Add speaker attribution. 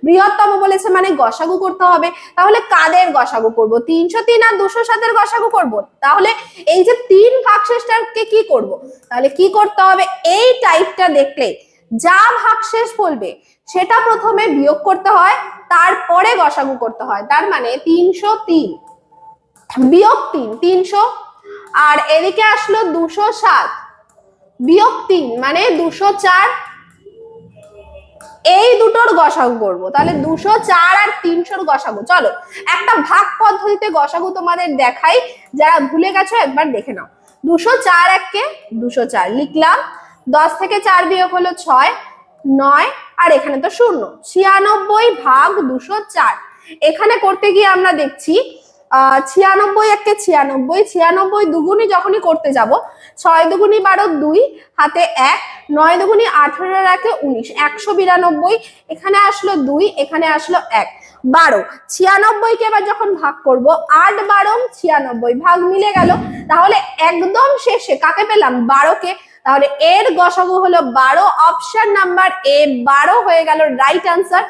Speaker 1: বৃহত্তম বলেছে মানে গসাগু করতে হবে, তাহলে কাদের গসাগু করব? 303 আর 207 এর গসাগু করব। তাহলে এই যে 3 ভাগশেষটাকে কি করব? তাহলে কি করতে হবে, এই টাইপটা দেখলে যা ভাগশেষ বলবে সেটা প্রথমে বিয়োগ করতে হয়, তারপরে গসাগু করতে হয়। তার মানে 303 বিয়োগ 3 300, আর এদিকে আসলো 207 বিয়োগ 3 মানে 204, এই দুটোর গসাগু করবো। তাহলে 204 আর 300 গসাগু। চলো একটা ভাগ পদ্ধতিতে গসাগু তোমাদের দেখাই, যারা ভুলে গেছো একবার দেখে নাও। 204 এককে 204 লিখলাম, 10 থেকে 4 বিয়োগ হলো 6 9, আর এখানে তো 0, 96 ভাগ 204। এখানে করতে গিয়ে আমরা দেখছি 96 একে 96, 96 দুগুনি যখনই করতে যাব, 6 দুগুনি 12 2 হাতে 1, 9 দুগুনি 18 একে 19, 192, এখানে আসলো 2, এখানে আসলো 1, 12। 96 কে এবার যখন ভাগ করব, 8 12 96, ভাগ মিলে গেল। তাহলে একদম শেষে কাকে পেলাম? 12 কে। তাহলে এর গসাগু হলো 12, অপশন নাম্বার এ 12 হয়ে গেল রাইট আনসার।